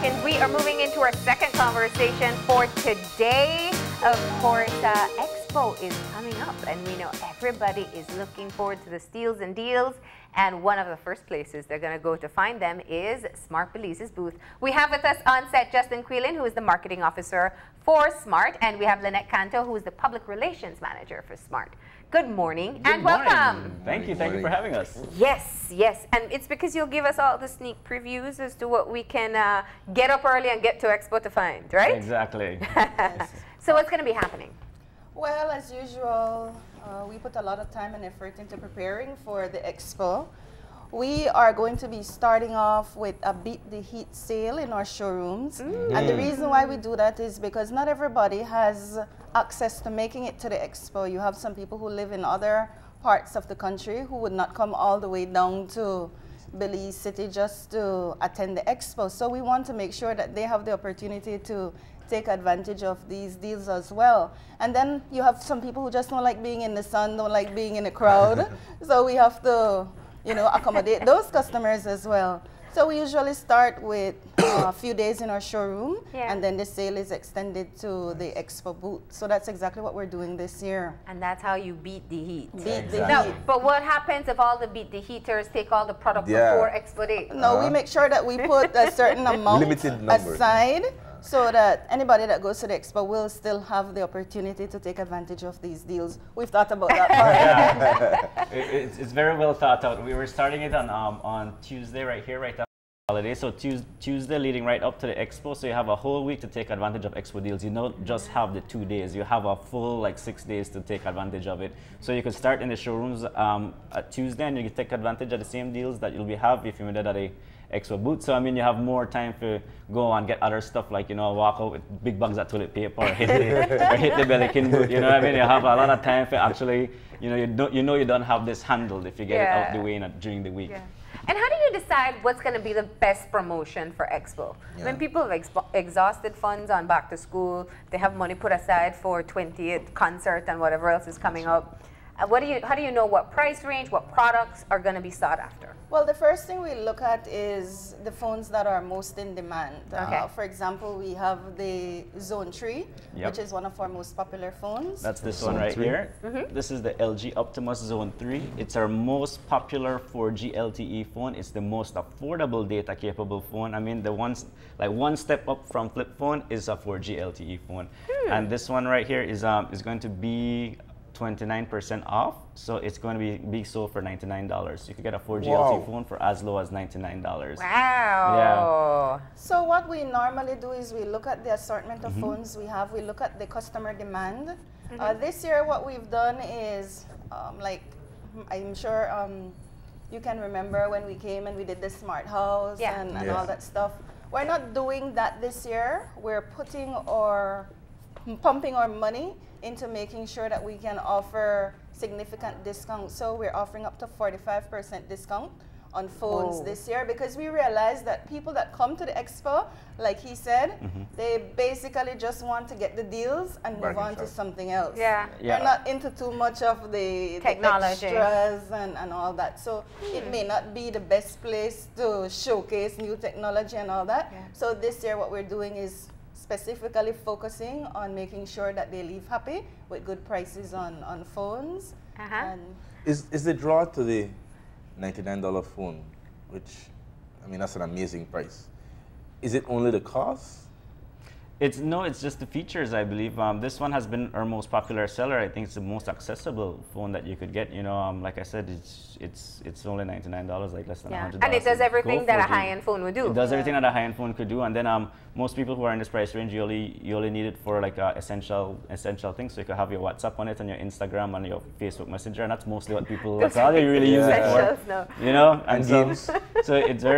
and we are moving into our second conversation for today. Of course, Expo is coming up, and we know everybody is looking forward to the steals and deals. And one of the first places they're going to go to find them is Smart Belize's booth. We have with us on set Justin Quillen, who is the marketing officer for Smart, and we have Lynette Canto, who is the public relations manager for Smart. Good morning and welcome. Thank you for having us. Yes, yes, and it's because you'll give us all the sneak previews as to what we can get up early and get to Expo to find, right? Exactly. So what's going to be happening? Well, as usual, we put a lot of time and effort into preparing for the Expo. We are going to be starting off with a Beat the Heat sale in our showrooms. And the reason why we do that is because not everybody has access to making it to the Expo. You have some people who live in other parts of the country who would not come all the way down to Belize City just to attend the Expo. So we want to make sure that they have the opportunity to take advantage of these deals as well. And then you have some people who just don't like being in the sun, don't like being in a crowd. So we have to, you know, accommodate those customers as well. So we usually start with a few days in our showroom, and then the sale is extended to the Expo booth. So that's exactly what we're doing this year. And that's how you beat the heat. Beat the No, heat. but what happens if all the beat the heaters take all the product before Expo Day? No, we make sure that we put a certain amount aside, so that anybody that goes to the Expo will still have the opportunity to take advantage of these deals. We've thought about that part. It's very well thought out. We were starting it on Tuesday right here, right after the holiday. So Tuesday leading right up to the Expo. So you have a whole week to take advantage of Expo deals. You don't just have the 2 days. You have a full like 6 days to take advantage of it. So you could start in the showrooms at Tuesday, and you can take advantage of the same deals that you'll be have if you made it at a Expo booth. So I mean, you have more time to go and get other stuff like, you know, walk out with big bags of toilet paper or hit the Bellikin booth. You know what I mean? You have a lot of time for actually, you know, you don't have this handled if you get it out the way during the week. And how do you decide what's going to be the best promotion for Expo? When people have exhausted funds on back to school, they have money put aside for 20th concert and whatever else is coming up. How do you know what price range, what products are going to be sought after? Well, the first thing we look at is the phones that are most in demand. For example, we have the Zone 3, which is one of our most popular phones. That's this one right here. This is the LG Optimus Zone 3. It's our most popular 4G LTE phone. It's the most affordable data capable phone. I mean, the ones like one step up from flip phone is a 4G LTE phone. And this one right here is going to be 29% off, so it's going to be sold for $99. You could get a 4G LTE phone for as low as $99. Wow! Yeah. So what we normally do is we look at the assortment of phones we have. We look at the customer demand. This year, what we've done is, like, I'm sure you can remember when we came and we did the smart house and all that stuff. We're not doing that this year. We're pumping our money into making sure that we can offer significant discounts. So we're offering up to 45% discount on phones this year, because we realize that people that come to the Expo, like he said, they basically just want to get the deals and move on to something else. They're not into too much of the technology, extras and all that. So it may not be the best place to showcase new technology and all that. So this year what we're doing is specifically focusing on making sure that they leave happy with good prices on phones. And is the draw to the $99 phone, which, I mean, that's an amazing price. Is it only the cost? It's just the features, I believe. This one has been our most popular seller. I think it's the most accessible phone that you could get. You know, like I said, it's only $99, like less than $100. And it does everything that a high-end phone would do. It does everything that a high-end phone could do. And then most people who are in this price range, you only need it for like essential things. So you could have your WhatsApp on it and your Instagram and your Facebook Messenger, and that's mostly what people. That's all you really use it for. You know, and games. So it's the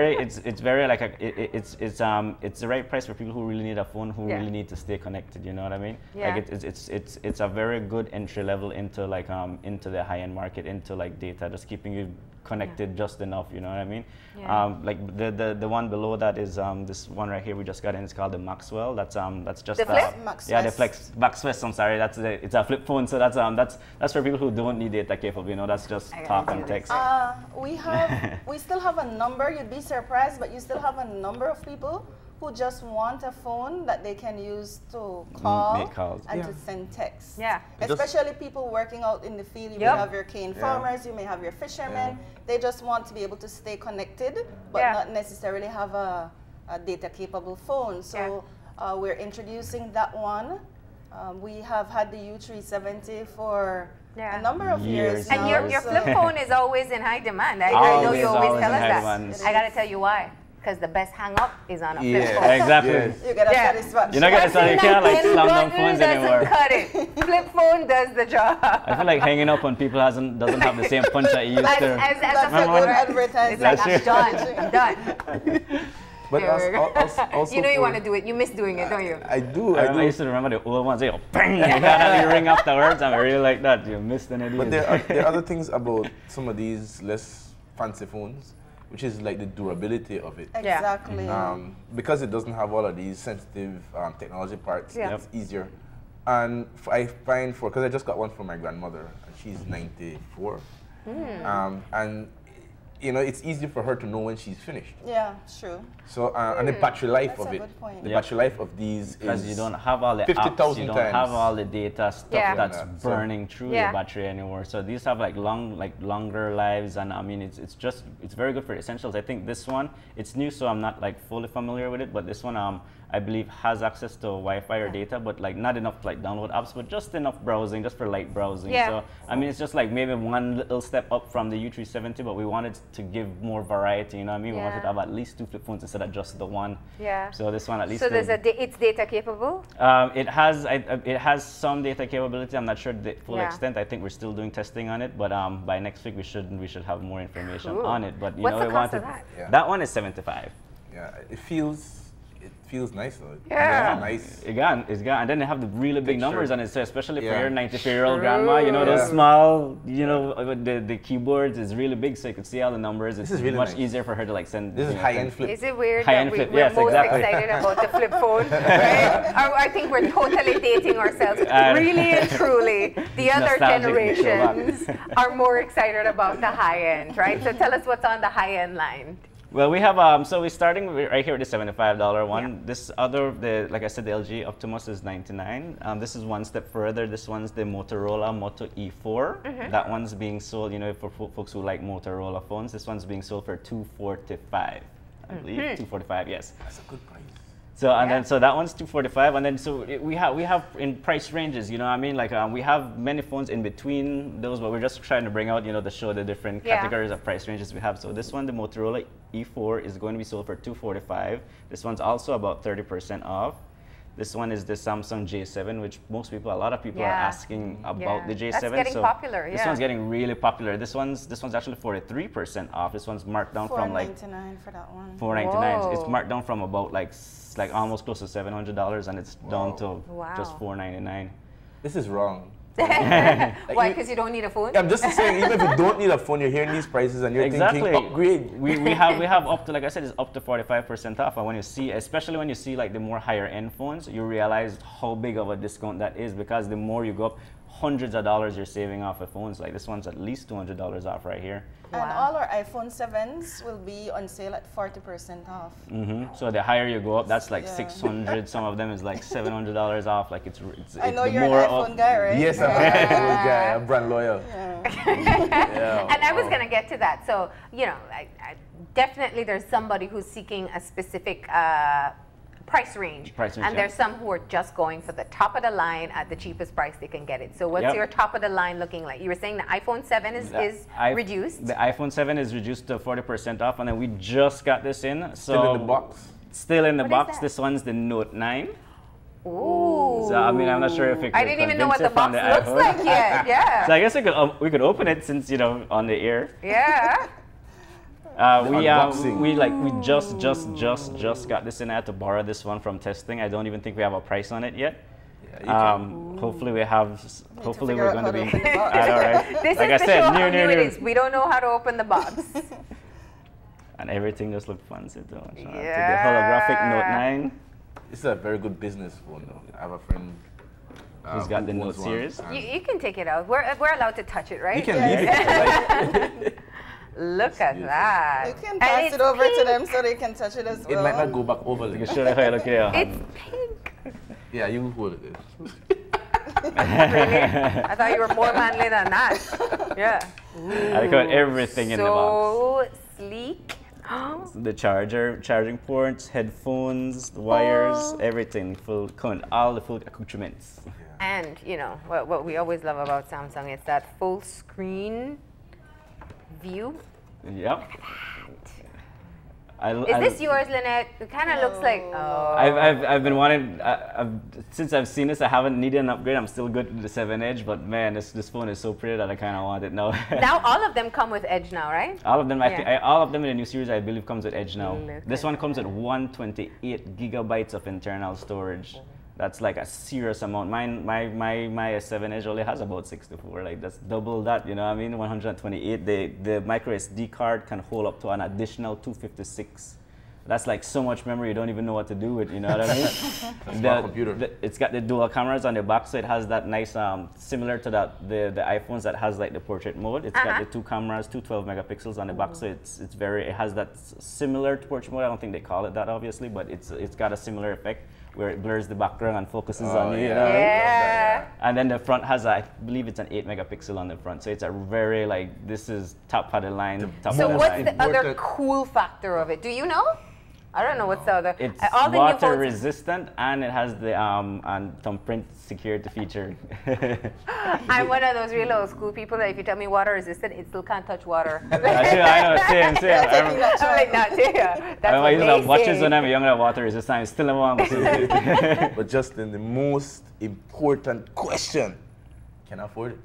right price for people who really need a phone, who really need to stay connected. You know what I mean? Like it's a very good entry level into like into the high end market, into like data, just keeping you connected just enough. You know what I mean? Like the one below that is this one right here we just got in. It's called the Maxwell. That's just the flip? The Flex Maxwell. I'm sorry. It's a flip phone. So that's for people who don't need data capable. You know, that's just talk and text. We still have a number. You'd be surprised, but you still have a number of people who just want a phone that they can use to call make calls. and to send texts. Yeah. Especially people working out in the field. You may have your cane farmers, you may have your fishermen. They just want to be able to stay connected, but not necessarily have a data capable phone. So we're introducing that one. We have had the U370 for a number of years And now. your flip phone is always in high demand. I know you always tell us that. I got to tell you why. Because the best hang up is on a flip phone. Exactly. You get a satisfaction. You're not gonna say you can't like slam down phones anymore. Cut it. Flip phone does the job. I feel like hanging up on people doesn't have the same punch that it used to. As That's a good advertising. It's like, I'm done. I'm done. But also you know you want to do it. You miss doing it, don't you? I do. I used to remember the old ones. They go bang. You gotta ring afterwards. I'm really like that. You missed an idiot. But there are other things about some of these less fancy phones, which is like the durability of it. Exactly. Because it doesn't have all of these sensitive technology parts, it's easier. And I find because I just got one for my grandmother, and she's 94. And you know, it's easy for her to know when she's finished. Yeah, true. So, and the battery life of it. Good point. The battery life of these because is you don't have all the 50,000 apps, you don't times. have all the data stuff that's burning through Yeah. your battery anymore. So these have like longer lives, and I mean it's very good for essentials. I think this one, it's new, so I'm not like fully familiar with it, but this one I believe has access to Wi-Fi or data, but like not enough to like download apps, but just enough browsing, just for light browsing. So I mean it's just like maybe one little step up from the U370, but we wanted to give more variety. You know what I mean? We wanted to have at least 2 flip phones instead of just the one. Yeah. So this one at least. So there's it's data capable. It has some data capability. I'm not sure the full extent. I think we're still doing testing on it, but by next week we should have more information on it. But you What's know, the cost of that? That one is $75. Yeah, it feels nice though. Yeah. Nice. It's got, and then they have the really big numbers on it. So especially for your 94-year-old grandma, you know, those small, you know, the keyboards is really big, so you can see all the numbers. It's really much nice. easier for her to like send. This is high-end flip. Is it weird High-end that flip, we're yes, most exactly. excited about the flip phone? Right? I think we're totally dating ourselves. Really and truly, the other Nostalgic generations are more excited about the high end, right? So tell us what's on the high end line. Well, we have so we're starting right here with the $75 one. This other, like I said, the LG Optimus is $99. This is one step further. This one's the Motorola Moto E4. That one's being sold, you know, for folks who like Motorola phones. This one's being sold for $245. I believe $245. Yes. That's a good price. So and then so that one's $245, and then so we have in price ranges, you know what I mean, like we have many phones in between those, but we're just trying to bring out, you know, to show the different categories of price ranges we have. So this one, the Motorola E4, is going to be sold for $245. This one's also about 30% off. This one is the Samsung J7, which a lot of people are asking about the J7. That's getting popular. This one's getting really popular. This one's actually 43% off. This one's marked down from like $499 for that one. $499. It's marked down from about like almost close to $700, and it's down to just $499. This is wrong. Why? Because you don't need a phone? I'm just saying, even if you don't need a phone, you're hearing these prices and you're thinking upgrade. We have up to, like I said, it's up to 45% off. And when you see, especially when you see like the more higher end phones, you realize how big of a discount that is, because the more you go up, hundreds of dollars you're saving off of phones. Like this one's at least $200 off right here. And all our iPhone 7s will be on sale at 40% off. So the higher you go up, that's like 600. Some of them is like $700 off. Like it's I know you're an iPhone guy, right? Yes, I'm an iPhone guy. I'm brand loyal. And I was going to get to that. So, you know, definitely there's somebody who's seeking a specific price range, and there's some who are just going for the top of the line at the cheapest price they can get it. So what's your top of the line looking like? You were saying the iPhone 7 is reduced? The iPhone 7 is reduced to 40% off, and then we just got this in. So still in the box. Still in the box. This one's the Note 9. Ooh. So I mean, I'm not sure if it could I didn't even know what the box looks iPhone. like yet. Yeah. So I guess we could open it, since, you know, on the air. Yeah. We just got this in. I had to borrow this one from testing. I don't even think we have a price on it yet. Hopefully we have. Hopefully we're going to be. I know, right? This like is I the said, show new. how new it is. We don't know how to open the box. And everything just looked fancy too. So the holographic Note 9. This is a very good business phone though. I have a friend who's got the Note series. You can take it out. We're allowed to touch it, right? You can leave it. Look at that. You can pass it over to them so they can touch it as well. It might not go back over. You can show them how you look here. It's pink. Yeah, you hold it. Really? I thought you were more manly than that. Yeah. I got everything in the box. So sleek. The charging ports, headphones, the wires, everything, all the full accoutrements. And you know what we always love about Samsung is that full screen view. Yep. Is this yours, Lynette? It kind of looks like. Oh. I've been wanting. Since I've seen this, I haven't needed an upgrade. I'm still good with the 7 Edge, but man, this phone is so pretty that I kind of want it now. Now all of them come with Edge now, right? All of them, all of them in the new series, I believe, comes with Edge now. This one comes with 128 gigabytes of internal storage. That's like a serious amount. My 7 Edge only has about 64. Like that's double that. You know what I mean? 128. The micro SD card can hold up to an additional 256. That's like so much memory you don't even know what to do with. You know what I mean? Smart computer. It's got the dual cameras on the back, so it has that nice similar to that the iPhones that has like the portrait mode. It's got the two cameras, two 12 megapixels on the back, so it has that similar to portrait mode. I don't think they call it that obviously, but it's got a similar effect where it blurs the background and focuses on you. You know? Yeah. And then the front has I believe it's an 8 megapixel on the front, so it's a very this is top of the line. So what's the other cool factor of it? Do you know? I don't know what's the other. It's all the water new resistant, and it has the thumbprint security feature. I'm one of those real old school people that if you tell me water resistant, it still can't touch water. I know, same. I'm like that too. That's I used to have watches amazing. when I'm younger. Water resistant. It's still a one. But Justin, the most important question: can I afford it?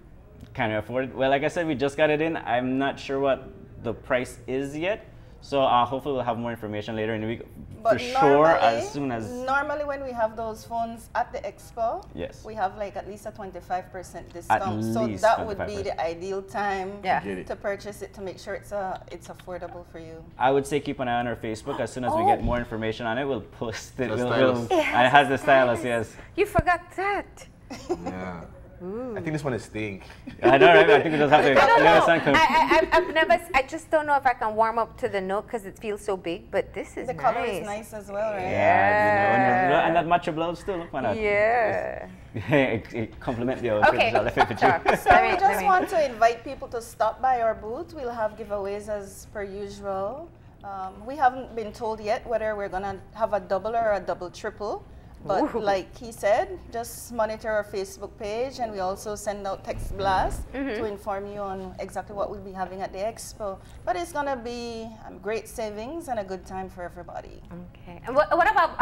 Can you afford it? Well, like I said, we just got it in. I'm not sure what the price is yet. So hopefully we'll have more information later in the week. But for sure, as soon as... Normally when we have those phones at the Expo, yes, we have like at least a 25% discount. At so least that 25%. would be the ideal time Yeah. to purchase it to make sure it's affordable for you. I would say keep an eye on our Facebook. As soon as we get more information on it, we'll post it. The And stylus. it has the stylus, yes. You forgot that. Yeah. I think this one is staying. I know, right? I think we just have to... I don't know. understand. I've never. I just don't know if I can warm up to the Note because it feels so big. But this is The nice. color is nice as well, right? Yeah, you know, and that matcha blouse too. Look, why not? Yeah. it complements the outfit. Okay. I'll let it So Let we me- just want to invite people to stop by our booth. We'll have giveaways as per usual. We haven't been told yet whether we're gonna have a double or a double triple. But like he said, just monitor our Facebook page, and we also send out text blasts to inform you on exactly what we'll be having at the Expo. But it's gonna be great savings and a good time for everybody. Okay. And what about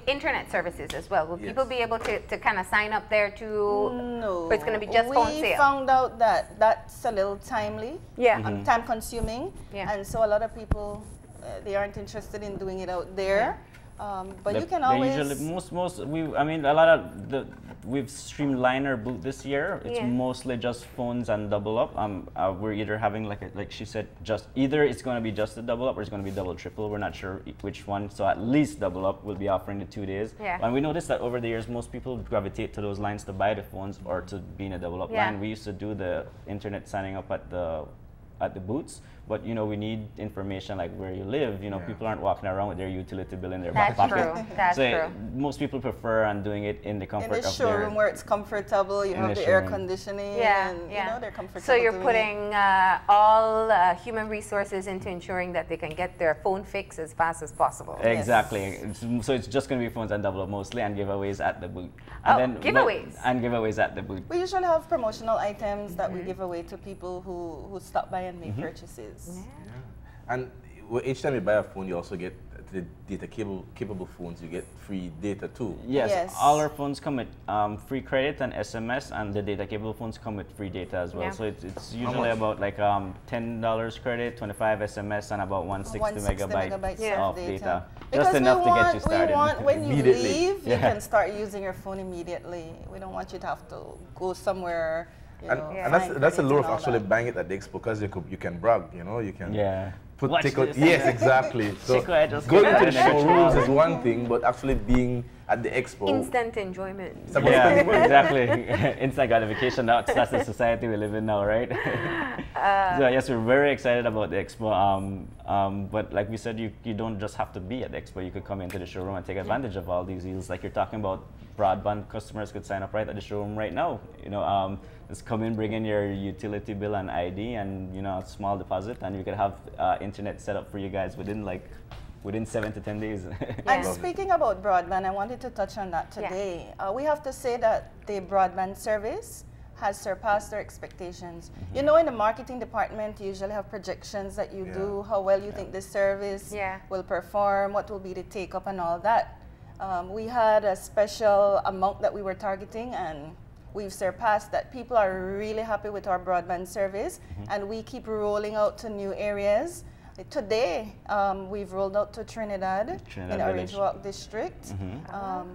internet services as well? Will people be able to kind of sign up there too? No. Or it's going to be just phone We sale? found out that that's a little timely, Yeah. time consuming, Yeah. and so a lot of people they aren't interested in doing it out there. But you can They always usually we've streamlined our booth this year. It's mostly just phones and double up. We're either having like she said, just either it's going to be just a double up or it's going to be double triple. We're not sure which one. So at least double up will be offering the 2 days. Yeah. And we noticed that over the years, most people gravitate to those lines to buy the phones or to be in a double up line. We used to do the internet signing up at the booths. But you know, we need information like where you live. You know, people aren't walking around with their utility bill in their back pocket. That's So true. most people prefer on doing it in the comfort in the of showroom where it's comfortable. You have the air conditioning, and you know they're comfortable. So you're doing putting all human resources into ensuring that they can get their phone fixed as fast as possible. Exactly. So it's just going to be phones and double up mostly, and giveaways at the booth. And giveaways. And giveaveaways at the booth. We usually have promotional items that we give away to people who stop by and make purchases. And each time you buy a phone, you also get the data capable phones. You get free data too. Yes, all our phones come with free credit and SMS, and the data capable phones come with free data as well. So it's usually about like $10 credit, 25 SMS, and about 160 megabytes of data. Because just enough to get you started. We want when you leave, you Yeah. can start using your phone immediately. We don't want you to have to go somewhere. You know, And that's a lure of actually buying it at the Expo, because you can brag, you know, you can take out. Yes, exactly. So Chico, I just going got to the an extra showrooms hour. is one thing, but actually being at the expo. Instant enjoyment. Yeah, exactly. Instant gratification. That's the society we live in now, right? So yes, we're very excited about the expo. But like we said, you don't just have to be at the expo. You could come into the showroom and take advantage of all these deals. Like you're talking about, broadband customers could sign up right at the showroom right now. Just come in, bring in your utility bill and ID, and a small deposit, and you could have internet set up for you guys within 7 to 10 days. And speaking about broadband, I wanted to touch on that today. We have to say that the broadband service has surpassed our expectations. In the marketing department, you usually have projections that you do, how well you think this service will perform, what will be the take-up and all that. We had a special amount that we were targeting, and we've surpassed that. People are really happy with our broadband service, and we keep rolling out to new areas. Today, we've rolled out to Trinidad in Orange Walk District.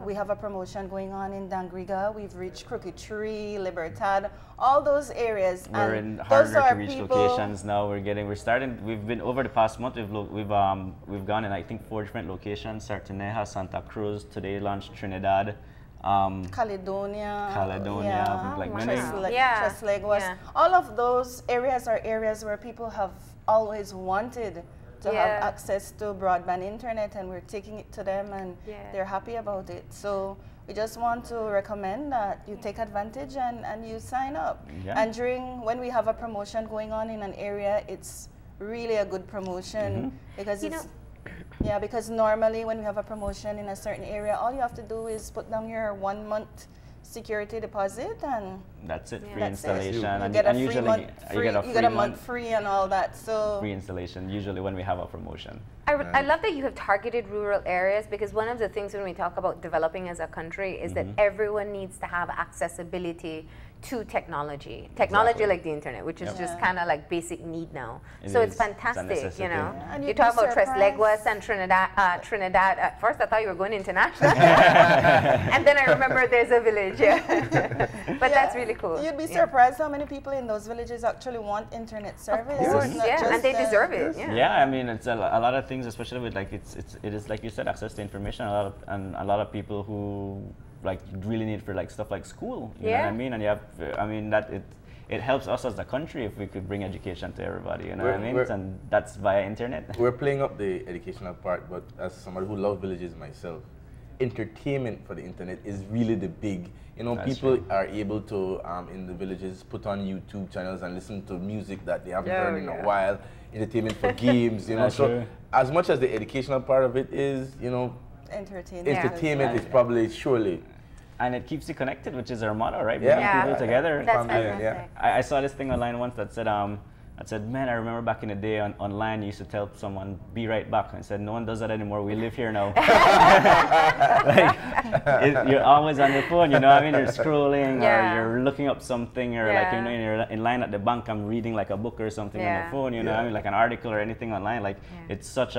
We have a promotion going on in Dangriga. We've reached Crooked Tree, Libertad, all those areas. We're in harder to reach locations now. We're starting. We've been over the past month. We've gone in, I think, 4 different locations: Sarteneja, Santa Cruz. Today launched Trinidad. Caledonia, like Tres Leguas. All of those areas are areas where people have always wanted to have access to broadband internet, and we're taking it to them, and they're happy about it. So we just want to recommend that you take advantage and you sign up. And when we have a promotion going on in an area, it's really a good promotion because it's because normally when we have a promotion in a certain area, all you have to do is put down your 1 month security deposit, and that's it. Free installation, and you get a month free and all that. So free installation usually when we have a promotion. I love that you have targeted rural areas, because one of the things when we talk about developing as a country is that everyone needs to have accessibility to technology like the internet, which is just kind of like basic need now. It's fantastic, And you talk about Tres Leguas and Trinidad. At first I thought you were going international, and then I remember there's a village. But that's really cool. You'd be surprised how many people in those villages actually want internet service. Of course, and they deserve it. I mean, it's a lot of things, especially with it is like you said, access to information. A lot of people who really need for stuff like school. You know what I mean? And it helps us as a country if we could bring education to everybody. You know what I mean? And that's via internet. We're playing up the educational part, but as somebody who loves villages myself, entertainment for the internet is really the big. People are able to in the villages put on YouTube channels and listen to music that they haven't heard in a while. Entertainment for games, So as much as the educational part of it is, entertainment is probably surely. And it keeps you connected, which is our motto, right? Bringing people together. That's fantastic. I saw this thing online once that said, man, I remember back in the day online, you used to tell someone, be right back. And I said, no one does that anymore. We live here now. You're always on your phone, You're scrolling, or you're looking up something, or you're in line at the bank, I'm reading a book or something on the phone, like an article or anything online. It's such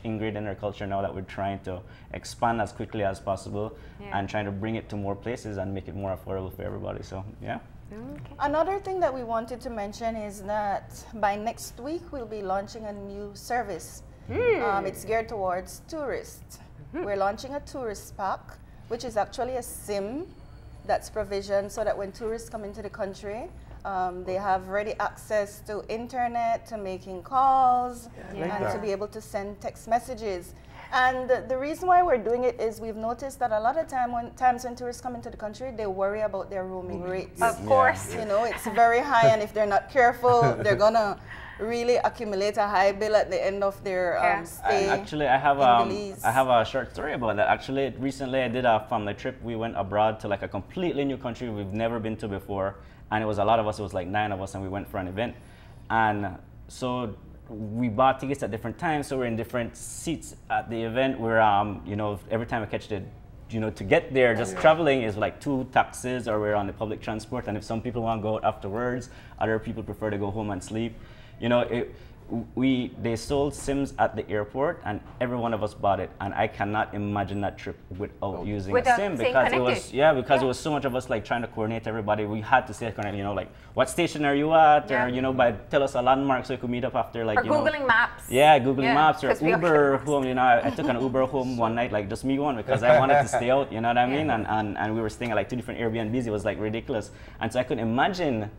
ingrained in our culture now that we're trying to expand as quickly as possible and trying to bring it to more places and make it more affordable for everybody. So, Okay. Another thing that we wanted to mention is that by next week we'll be launching a new service. It's geared towards tourists. We're launching a tourist pack, which is actually a SIM that's provisioned so that when tourists come into the country, they have ready access to internet, to making calls, and to be able to send text messages. And the reason why we're doing it is we've noticed that a lot of times when tourists come into the country, they worry about their roaming rates. Of course. It's very high, and if they're not careful, they're going to really accumulate a high bill at the end of their stay. Actually, I have a short story about that. Actually, recently I did a family trip. We went abroad to a completely new country we've never been to before. And it was a lot of us, it was 9 of us, and we went for an event. And so we bought tickets at different times, so we're in different seats at the event. We're, every time I catch to get there, just traveling is 2 taxis, or we're on the public transport. And if some people want to go out afterwards, other people prefer to go home and sleep. they sold SIMs at the airport, and every one of us bought it. And I cannot imagine that trip without using a SIM, because it was it was so much of us like trying to coordinate everybody. We had to stay connected, you know, like what station are you at, or you know, tell us a landmark so we could meet up after, like, or Googling Maps. Yeah, Googling Maps, or Uber home. You know, I took an Uber home one night, like just me one, because I wanted to stay out. You know what I mean? And we were staying at like 2 different Airbnbs. It was like ridiculous, and so I couldn't imagine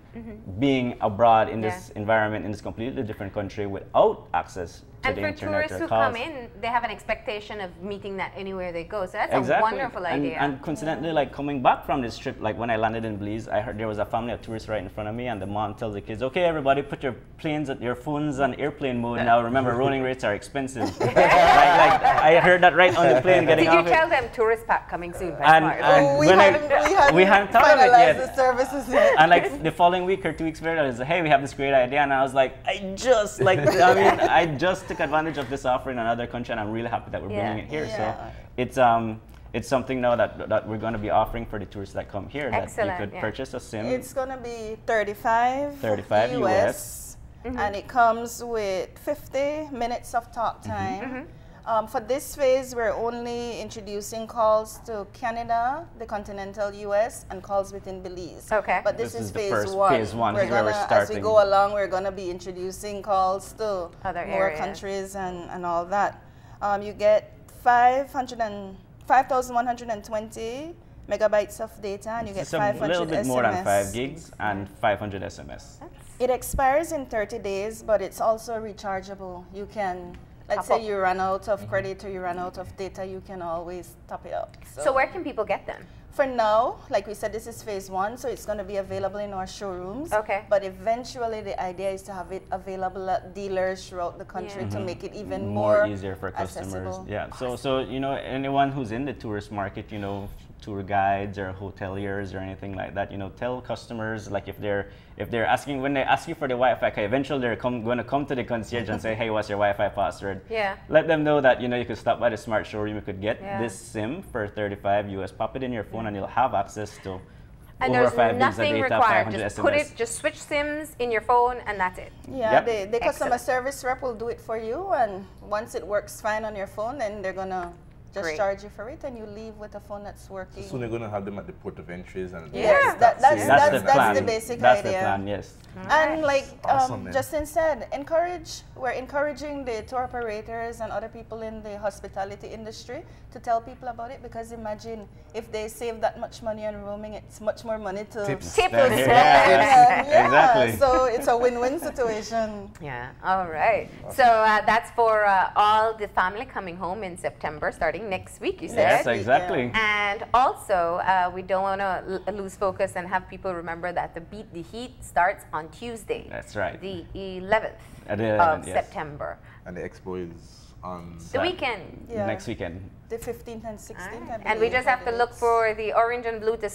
being abroad in this environment in this completely different country without access to the internet. And for tourists who come in, they have an expectation of meeting that anywhere they go. So that's a wonderful idea. And coincidentally, like coming back from this trip, like when I landed in Belize, I heard there was a family of tourists right in front of me, and the mom tells the kids, "Okay, everybody, put your phones on airplane mode now. Remember, roaming rates are expensive." like I heard that right on the plane getting off. Did you tell them tourist pack coming soon? We hadn't thought of it yet. The services yet. And like the following week or 2 weeks later, I was like, "Hey, we have this great idea," and I was like, I just took advantage of this offer in another country, and I'm really happy that we're bringing it here. So it's something now that we're going to be offering for the tourists that come here. Excellent, that you could purchase a SIM. It's going to be 35 US, and it comes with 50 minutes of talk time. For this phase, we're only introducing calls to Canada, the continental US, and calls within Belize. Okay. But this is phase one. Phase one is where we're starting. As we go along, we're going to be introducing calls to other more areas. countries and all that. You get 5,120 megabytes of data, and you get 500 a little bit SMS. more than 5 gigs and 500 SMS. It expires in 30 days, but it's also rechargeable. You can, let's say you run out of credit or you run out of data, you can always top it up. So where can people get them? For now, like we said, this is phase one, so it's going to be available in our showrooms. Okay. But eventually, the idea is to have it available at dealers throughout the country to make it even more easier for customers. accessible. Yeah. So you know, anyone who's in the tourist market, you know, tour guides or hoteliers or anything like that, you know, tell customers, like if they're asking, when they ask you for the Wi-Fi, eventually they're going to come to the concierge and say, "Hey, what's your Wi-Fi password?" Yeah. Let them know that, you know, you could stop by the smart showroom, you could get this SIM for 35 US, pop it in your phone, and you'll have access to over 5 gigs of data, required. 500 Just SMS. just switch SIMs in your phone, and that's it. Yeah, the customer service rep will do it for you, and once it works fine on your phone, then they're going to just charge you for it, and you leave with a phone that's working. So they're going to have them at the port of entries, and that's the basic That's idea. the plan, yes. And like awesome, Justin said, we're encouraging the tour operators and other people in the hospitality industry to tell people about it, because imagine if they save that much money on roaming, it's much more money to tip those Exactly. So it's a win-win situation. Yeah, all right. So that's for all the family coming home in September, starting next week, you said? Yes, exactly. And also, we don't want to lose focus and have people remember that the Beat the Heat starts on Tuesday. That's right. The 11th of September. And the expo is on the weekend. Yeah. Next weekend. The 15th and 16th. Right. And we just have to look for the orange and blue to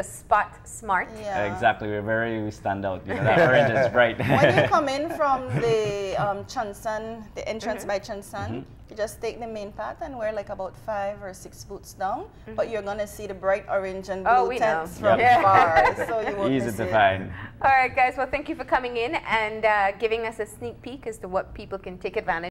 spot smart. Yeah. Exactly. We stand out. You know, that orange is bright. When you come in from the Chunsan, the entrance by Chunsan, you just take the main path, and we're like about 5 or 6 booths down. But you're gonna see the bright orange and blue tents from far, so you won't Easy miss to it. find. All right, guys. Well, thank you for coming in and giving us a sneak peek as to what people can take advantage